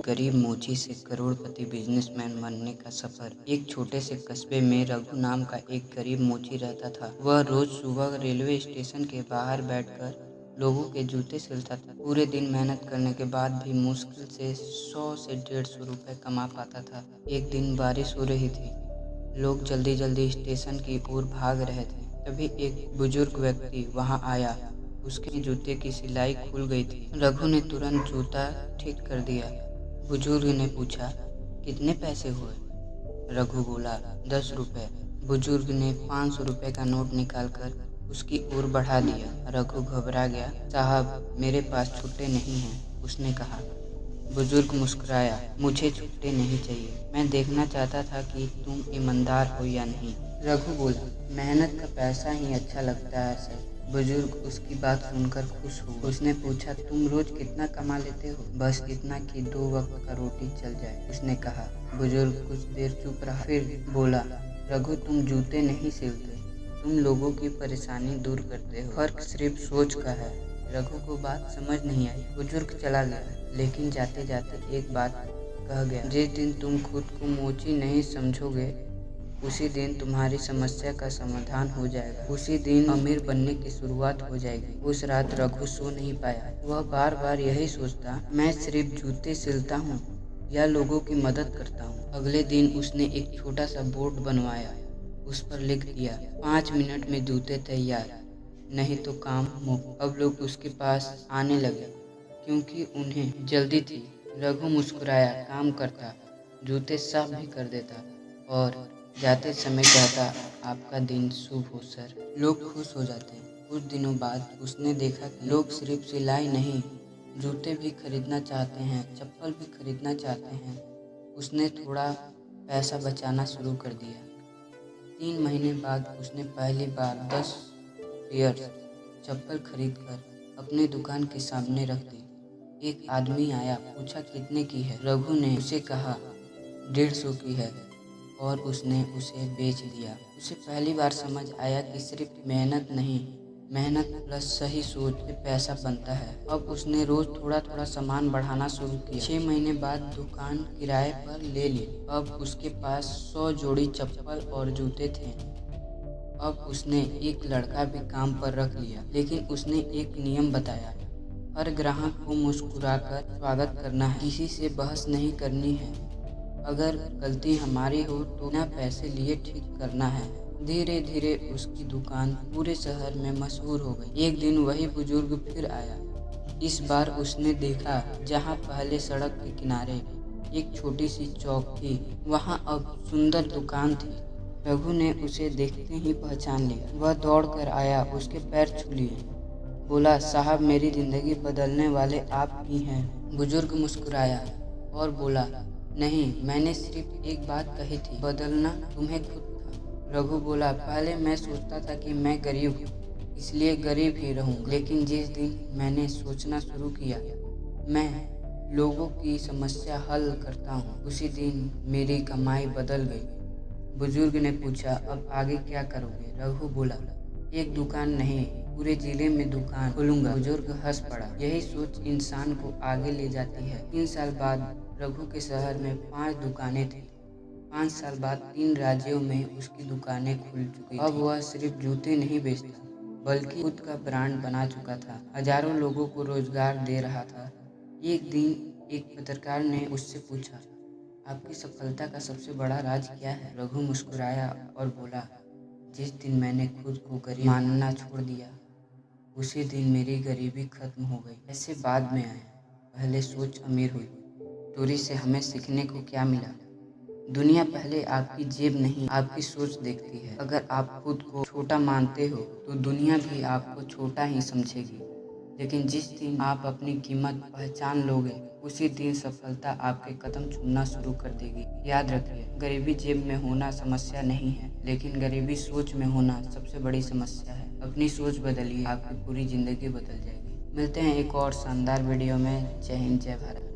गरीब मोची से करोड़पति बिजनेसमैन बनने का सफर। एक छोटे से कस्बे में रघु नाम का एक गरीब मोची रहता था। वह रोज सुबह रेलवे स्टेशन के बाहर बैठकर लोगों के जूते सिलता था। पूरे दिन मेहनत करने के बाद भी मुश्किल से 100 से 150 रुपए कमा पाता था। एक दिन बारिश हो रही थी। लोग जल्दी जल्दी स्टेशन की ओर भाग रहे थे। तभी एक बुजुर्ग व्यक्ति वहां आया। उसके जूते की सिलाई खुल गई थी। रघु ने तुरंत जूता ठीक कर दिया। बुजुर्ग ने पूछा, कितने पैसे हुए? रघु बोला, 10 रुपए। बुजुर्ग ने 500 रुपए का नोट निकालकर उसकी ओर बढ़ा दिया। रघु घबरा गया। साहब, मेरे पास छुट्टे नहीं हैं, उसने कहा। बुजुर्ग मुस्कुराया, मुझे छुट्टे नहीं चाहिए, मैं देखना चाहता था कि तुम ईमानदार हो या नहीं। रघु बोला, मेहनत का पैसा ही अच्छा लगता है सर। बुजुर्ग उसकी बात सुनकर खुश हुआ। उसने पूछा, तुम रोज कितना कमा लेते हो? बस इतना कि 2 वक्त का रोटी चल जाए, उसने कहा। बुजुर्ग कुछ देर चुप रहा, फिर बोला, रघु, तुम जूते नहीं सिलते, तुम लोगों की परेशानी दूर करते हो। फर्क सिर्फ सोच का है। रघु को बात समझ नहीं आई। बुजुर्ग चला गया, लेकिन जाते जाते एक बात कह गया, जिस दिन तुम खुद को मोची नहीं समझोगे, उसी दिन तुम्हारी समस्या का समाधान हो जाएगा। उसी दिन अमीर बनने की शुरुआत हो जाएगी। उस रात रघु सो नहीं पाया। वह बार बार यही सोचता, मैं सिर्फ जूते सिलता हूँ या लोगों की मदद करता हूँ। अगले दिन उसने एक छोटा सा बोर्ड बनवाया। उस पर लिख दिया, 5 मिनट में जूते तैयार, नहीं तो काम मुफ्त। अब लोग उसके पास आने लगे क्योंकि उन्हें जल्दी थी। रघु मुस्कुराया, काम करता, जूते साफ भी कर देता और जाते समय कहता, आपका दिन शुभ हो सर। लोग खुश हो जाते। कुछ दिनों बाद उसने देखा कि लोग सिर्फ सिलाई नहीं, जूते भी खरीदना चाहते हैं, चप्पल भी खरीदना चाहते हैं। उसने थोड़ा पैसा बचाना शुरू कर दिया। 3 महीने बाद उसने पहली बार 10 पेयर चप्पल खरीदकर अपने दुकान के सामने रख दी। एक आदमी आया, पूछा, कितने की है? रघु ने उसे कहा, 150 की है, और उसने उसे बेच दिया। उसे पहली बार समझ आया कि सिर्फ मेहनत नहीं, मेहनत प्लस सही सोच से पैसा बनता है। अब उसने रोज थोड़ा थोड़ा सामान बढ़ाना शुरू किया। 6 महीने बाद दुकान किराए पर ले ली। अब उसके पास 100 जोड़ी चप्पल और जूते थे। अब उसने एक लड़का भी काम पर रख लिया, लेकिन उसने एक नियम बताया, हर ग्राहक को मुस्कुराकर स्वागत करना है, किसी से बहस नहीं करनी है, अगर गलती हमारी हो तो बिना पैसे लिए ठीक करना है। धीरे धीरे उसकी दुकान पूरे शहर में मशहूर हो गई। एक दिन वही बुजुर्ग फिर आया। इस बार उसने देखा, जहाँ पहले सड़क के किनारे एक छोटी सी चौक थी, वहाँ अब सुंदर दुकान थी। रघु ने उसे देखते ही पहचान लिया। वह दौड़ कर आया, उसके पैर छू लिए, बोला, साहब, मेरी जिंदगी बदलने वाले आप ही हैं। बुजुर्ग मुस्कुराया और बोला, नहीं, मैंने सिर्फ एक बात कही थी, बदलना तुम्हें खुद था। रघु बोला, पहले मैं सोचता था कि मैं गरीब हूँ, इसलिए गरीब ही रहूँगा, लेकिन जिस दिन मैंने सोचना शुरू किया मैं लोगों की समस्या हल करता हूँ, उसी दिन मेरी कमाई बदल गई। बुजुर्ग ने पूछा, अब आगे क्या करोगे? रघु बोला, एक दुकान नहीं, पूरे जिले में दुकान खोलूंगा। बुजुर्ग हंस पड़ा। यही सोच इंसान को आगे ले जाती है। 3 साल बाद रघु के शहर में 5 दुकानें थी। 5 साल बाद 3 राज्यों में उसकी दुकानें खुल चुकी थी। अब वह सिर्फ जूते नहीं बेचता, बल्कि खुद का ब्रांड बना चुका था। हजारों लोगों को रोजगार दे रहा था। एक दिन एक पत्रकार ने उससे पूछा, आपकी सफलता का सबसे बड़ा राज क्या है? रघु मुस्कुराया और बोला, जिस दिन मैंने खुद को गरीब मानना छोड़ दिया, उसी दिन मेरी गरीबी खत्म हो गई। ऐसे बाद में आए, पहले सोच अमीर हुई। स्टोरी से हमें सीखने को क्या मिला? दुनिया पहले आपकी जेब नहीं, आपकी सोच देखती है। अगर आप खुद को छोटा मानते हो तो दुनिया भी आपको छोटा ही समझेगी, लेकिन जिस दिन आप अपनी कीमत पहचान लोगे, उसी दिन सफलता आपके कदम चूमना शुरू कर देगी। याद रखिए, गरीबी जेब में होना समस्या नहीं है, लेकिन गरीबी सोच में होना सबसे बड़ी समस्या है। अपनी सोच बदलिए, आपकी पूरी जिंदगी बदल जाएगी। मिलते हैं एक और शानदार वीडियो में। जय हिंद, जय भारत।